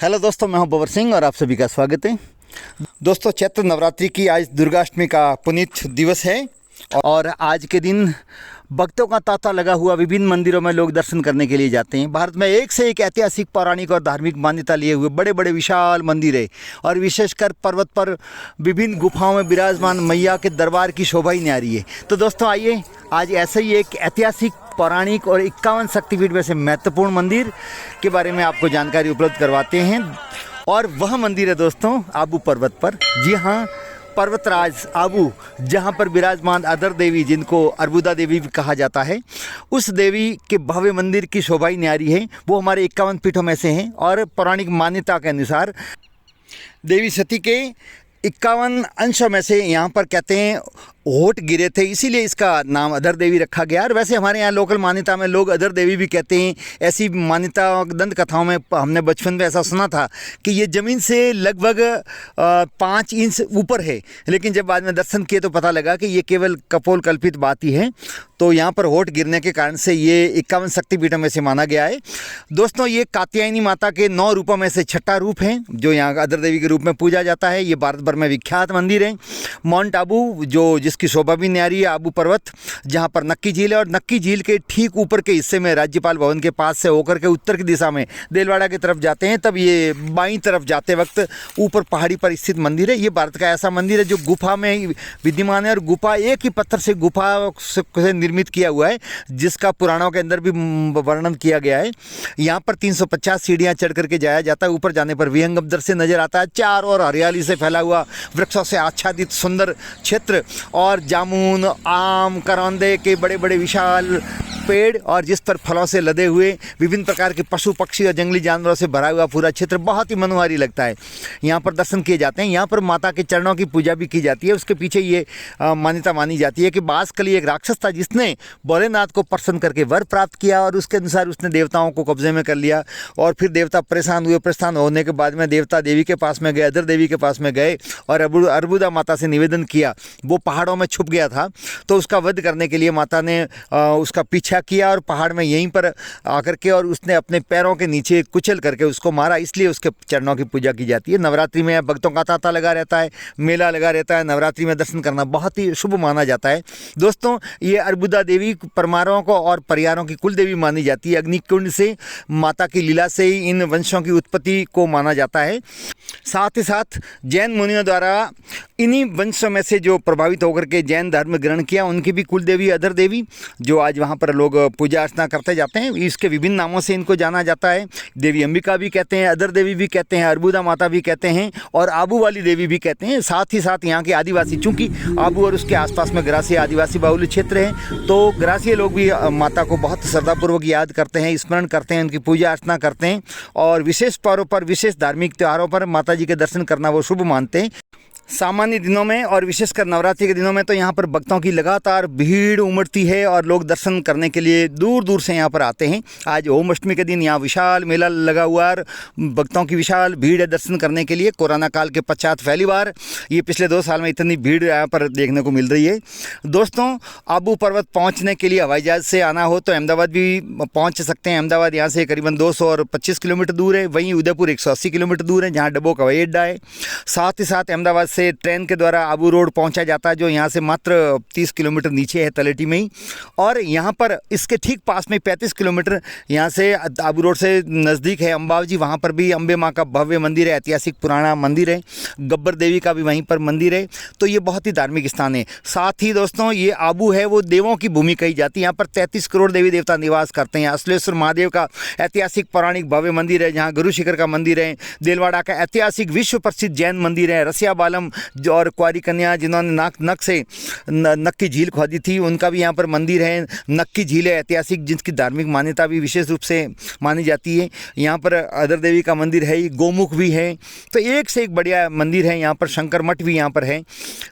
Hello दोस्तों, मैं हूं बबर सिंह और आप सभी का स्वागत है। दोस्तों, चैत्र नवरात्रि की आज दुर्गाष्टमी का पुनीत दिवस है और आज के दिन भक्तों का तांता लगा हुआ विभिन्न मंदिरों में लोग दर्शन करने के लिए जाते हैं। भारत में एक से एक ऐतिहासिक, पौराणिक और धार्मिक मान्यता लिए हुए बड़े बड़े विशाल मंदिर है और विशेषकर पर्वत पर विभिन्न गुफाओं में विराजमान मैया के दरबार की शोभा ही न्यारी है। तो दोस्तों, आइए आज ऐसे ही एक ऐतिहासिक, पौराणिक और 51 शक्तिपीठ में से महत्वपूर्ण मंदिर के बारे में आपको जानकारी उपलब्ध करवाते हैं। और वह मंदिर है दोस्तों आबू पर्वत पर। जी हाँ, पर्वतराज आबू, जहाँ पर विराजमान अदर देवी, जिनको अर्बुदा देवी भी कहा जाता है, उस देवी के भव्य मंदिर की शोभा ही न्यारी है। वो हमारे 51 पीठों में से हैं और पौराणिक मान्यता के अनुसार देवी सती के 51 अंशों में से यहाँ पर कहते हैं होठ गिरे थे, इसीलिए इसका नाम अधर देवी रखा गया। और वैसे हमारे यहाँ लोकल मान्यता में लोग अधर देवी भी कहते हैं। ऐसी मान्यता दंत कथाओं में हमने बचपन में ऐसा सुना था कि ये ज़मीन से लगभग 5 इंच ऊपर है, लेकिन जब बाद में दर्शन किए तो पता लगा कि ये केवल कपोल कल्पित बात ही है। तो यहाँ पर होठ गिरने के कारण से ये 51 शक्तिपीठों में से माना गया है। दोस्तों, ये कात्यायनी माता के 9 रूपों में से छठा रूप है जो यहाँ अधर देवी के रूप में पूजा जाता है। ये भारत भर में विख्यात मंदिर है। माउंट आबू, जो जिसकी शोभा भी न्यारी है, आबू पर्वत, जहाँ पर नक्की झील है और नक्की झील के ठीक ऊपर के हिस्से में राज्यपाल भवन के पास से होकर के उत्तर की दिशा में देलवाड़ा की तरफ जाते हैं, तब ये बाईं तरफ जाते वक्त ऊपर पहाड़ी पर स्थित मंदिर है। ये भारत का ऐसा मंदिर है जो गुफा में विद्यमान है और गुफा एक ही पत्थर से गुफा से निर्मित किया हुआ है, जिसका पुराणों के अंदर भी वर्णन किया गया है। यहाँ पर 350 सीढ़ियाँ चढ़ करके जाया जाता है। ऊपर जाने पर विहंगम दृश्य नजर आता है। चारों ओर हरियाली से फैला हुआ, वृक्षों से आच्छादित सुंदर क्षेत्र और जामुन, आम, करौंदे के बड़े बड़े विशाल पेड़ और जिस पर फलों से लदे हुए विभिन्न प्रकार के पशु पक्षी और जंगली जानवरों से भरा हुआ पूरा क्षेत्र बहुत ही मनोहारी लगता है। यहाँ पर दर्शन किए जाते हैं। यहाँ पर माता के चरणों की पूजा भी की जाती है। उसके पीछे ये मान्यता मानी जाती है कि बांसकली एक राक्षस था जिसने भोलेनाथ को प्रसन्न करके वर प्राप्त किया और उसके अनुसार उसने देवताओं को कब्जे में कर लिया और फिर देवता परेशान हुए। परेशान होने के बाद में देवता देवी के पास में गए, अदर देवी के पास में गए और अर्बुदा माता से निवेदन किया। वो पहाड़ों में छुप गया था, तो उसका वध करने के लिए माता ने उसका पीछा किया और पहाड़ में यहीं पर आकर के और उसने अपने पैरों के नीचे कुचल करके उसको मारा। इसलिए उसके चरणों की पूजा की जाती है। नवरात्रि में भक्तों का तांता लगा रहता है, मेला लगा रहता है। नवरात्रि में दर्शन करना बहुत ही शुभ माना जाता है। दोस्तों, ये अर्बुदा देवी परमारों को और परिवारों की कुल देवी मानी जाती है। अग्निकुंड से माता की लीला से ही इन वंशों की उत्पत्ति को माना जाता है। साथ ही साथ जैन मुनियों द्वारा इन्हीं वंशों में से जो प्रभावित होकर के जैन धर्म ग्रहण किया, उनकी भी कुल देवी अधर देवी, जो आज वहाँ पर लोग पूजा अर्चना करते जाते हैं। इसके विभिन्न नामों से इनको जाना जाता है। देवी अंबिका भी कहते हैं, अधर देवी भी कहते हैं, अर्बुदा माता भी कहते हैं और आबू वाली देवी भी कहते हैं। साथ ही साथ यहाँ के आदिवासी, चूँकि आबू और उसके आसपास में ग्रासीय आदिवासी बाहुल्य क्षेत्र है, तो ग्रासीय लोग भी माता को बहुत श्रद्धापूर्वक याद करते हैं, स्मरण करते हैं, उनकी पूजा अर्चना करते हैं और विशेष पर्वों पर, विशेष धार्मिक त्योहारों पर माता जी के दर्शन करना वो शुभ मानते हैं। सामान्य दिनों में और विशेषकर नवरात्रि के दिनों में तो यहाँ पर भक्तों की लगातार भीड़ उमड़ती है और लोग दर्शन करने के लिए दूर दूर से यहाँ पर आते हैं। आज ओम अष्टमी के दिन यहाँ विशाल मेला लगा हुआ और भक्तों की विशाल भीड़ है दर्शन करने के लिए। कोरोना काल के पश्चात पहली बार ये पिछले 2 साल में इतनी भीड़ यहाँ पर देखने को मिल रही है। दोस्तों, आबू पर्वत पहुँचने के लिए हवाई जहाज़ से आना हो तो अहमदाबाद भी पहुँच सकते हैं। अहमदाबाद यहाँ से करीबन 225 किलोमीटर दूर है। वहीं उदयपुर 180 किलोमीटर दूर है, जहाँ डबोक हवाई अड्डा है। साथ ही साथ अहमदाबाद से ट्रेन के द्वारा आबू रोड पहुंचा जाता है, जो यहाँ से मात्र 30 किलोमीटर नीचे है, तलेटी में ही। और यहाँ पर इसके ठीक पास में 35 किलोमीटर यहाँ से आबू रोड से नज़दीक है अम्बावजी। वहाँ पर भी अम्बे माँ का भव्य मंदिर है, ऐतिहासिक पुराना मंदिर है। गब्बर देवी का भी वहीं पर मंदिर है। तो ये बहुत ही धार्मिक स्थान है। साथ ही दोस्तों, ये आबू है वो देवों की भूमि कही जाती है। यहाँ पर 33 करोड़ देवी देवता निवास करते हैं। असलेश्वर महादेव का ऐतिहासिक पौराणिक भव्य मंदिर है, जहाँ गुरु शिखर का मंदिर है। देलवाड़ा का ऐतिहासिक विश्व प्रसिद्ध जैन मंदिर है। रसिया बालम और कुंवारी कन्या जिन्होंने नक से नक्की झील खोदी थी, उनका भी यहाँ पर मंदिर है। नक्की झील है ऐतिहासिक, जिसकी धार्मिक मान्यता भी विशेष रूप से मानी जाती है। यहाँ पर अधर देवी का मंदिर है, गोमुख भी है। तो एक से एक बढ़िया मंदिर है। यहाँ पर शंकर मठ भी यहाँ पर है।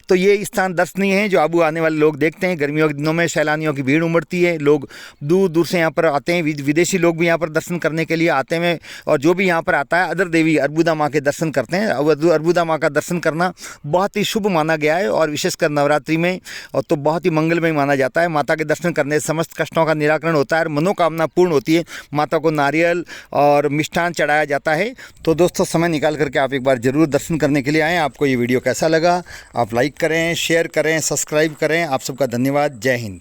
तो ये स्थान दर्शनीय है जो आबू आने वाले लोग देखते हैं। गर्मियों के दिनों में सैलानियों की भीड़ उमड़ती है। लोग दूर दूर से यहाँ पर आते हैं। विदेशी लोग भी यहाँ पर दर्शन करने के लिए आते हैं और जो भी यहाँ पर आता है अधर देवी अर्बुदा माँ के दर्शन करते हैं। अर्बुदा माँ का दर्शन करना बहुत ही शुभ माना गया है और विशेषकर नवरात्रि में और तो बहुत ही मंगलमय माना जाता है। माता के दर्शन करने से समस्त कष्टों का निराकरण होता है और मनोकामना पूर्ण होती है। माता को नारियल और मिष्ठान चढ़ाया जाता है। तो दोस्तों समय निकाल करके आप एक बार ज़रूर दर्शन करने के लिए आएँ। आपको ये वीडियो कैसा लगा आप लाइक करें, शेयर करें, सब्सक्राइब करें। आप सबका धन्यवाद। जय हिंद।